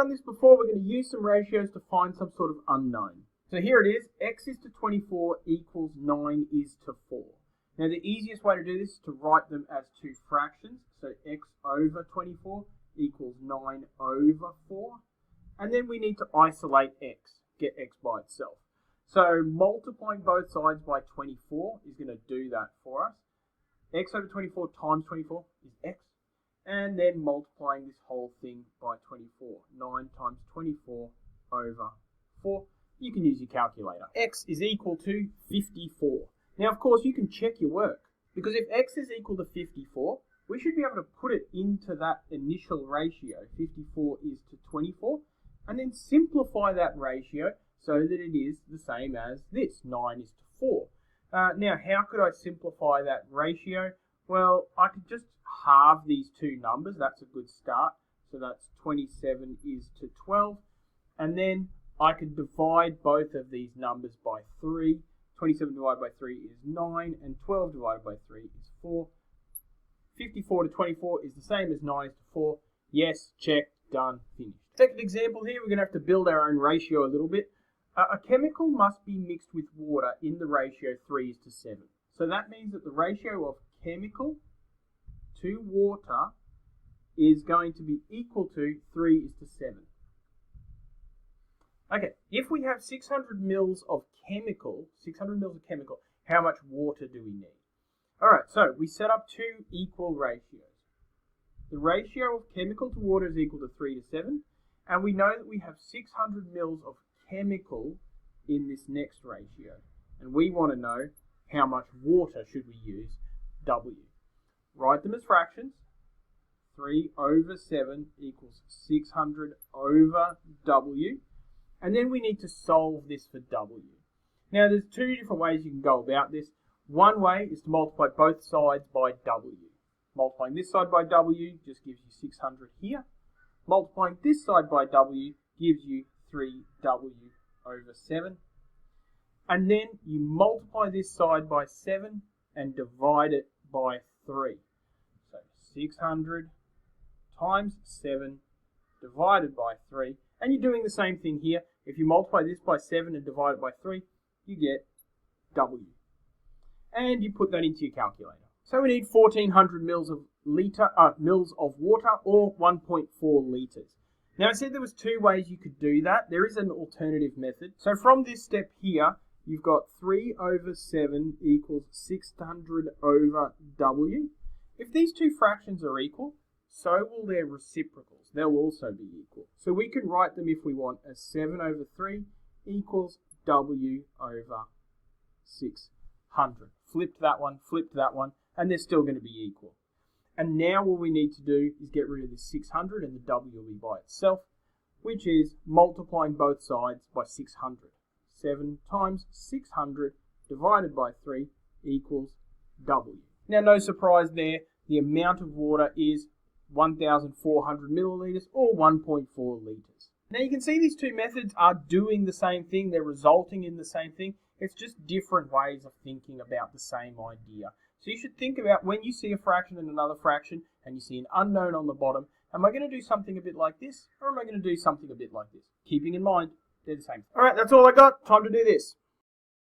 done this before, we're going to use some ratios to find some sort of unknown. So here it is, x is to 24 equals 9 is to 4. Now the easiest way to do this is to write them as two fractions. So x over 24 equals 9 over 4. And then we need to isolate x, get x by itself. So multiplying both sides by 24 is going to do that for us. X over 24 times 24 is x. And then multiplying this whole thing by 24. 9 times 24 over 4. You can use your calculator. X is equal to 54. Now, of course, you can check your work. Because if x is equal to 54, we should be able to put it into that initial ratio. 54 is to 24. And then simplify that ratio so that it is the same as this. 9 is to 4. Now, how could I simplify that ratio? Well, I could just halve these two numbers. That's a good start. So that's 27 is to 12. And then I could divide both of these numbers by 3. 27 divided by 3 is 9, and 12 divided by 3 is 4. 54 to 24 is the same as 9 is to 4. Yes, check, done, finished. Second example here, we're going to have to build our own ratio a little bit. A chemical must be mixed with water in the ratio 3 is to 7. So that means that the ratio of chemical to water is going to be equal to 3 is to 7. Okay, if we have 600 mils of chemical, how much water do we need? Alright, so we set up two equal ratios. The ratio of chemical to water is equal to 3 to 7, and we know that we have 600 mils of chemical in this next ratio. And we want to know how much water should we use, W. Write them as fractions. 3 over 7 equals 600 over W. And then we need to solve this for W. Now there's two different ways you can go about this. One way is to multiply both sides by W. Multiplying this side by W just gives you 600 here. Multiplying this side by W gives you 3W over 7. And then you multiply this side by 7 and divide it by 3. So 600 times 7 divided by 3. And you're doing the same thing here. If you multiply this by 7 and divide it by 3, you get W. And you put that into your calculator. So we need 1400 mils of water, or 1.4 litres. Now I said there was two ways you could do that. There is an alternative method. So from this step here, you've got 3 over 7 equals 600 over W. If these two fractions are equal, so will their reciprocals. They'll also be equal. So we can write them, if we want, as 7 over 3 equals W over 600. Flipped that one, and they're still going to be equal. And now all we need to do is get rid of this 600, and the W will be by itself, which is multiplying both sides by 600. 7 times 600 divided by 3 equals W. Now, no surprise there, the amount of water is 1,400 millilitres, or 1.4 litres. Now you can see these two methods are doing the same thing, they're resulting in the same thing. It's just different ways of thinking about the same idea. So you should think about when you see a fraction and another fraction, and you see an unknown on the bottom, am I going to do something a bit like this, or am I going to do something a bit like this? Keeping in mind, they're the same. Alright, that's all I got. Time to do this.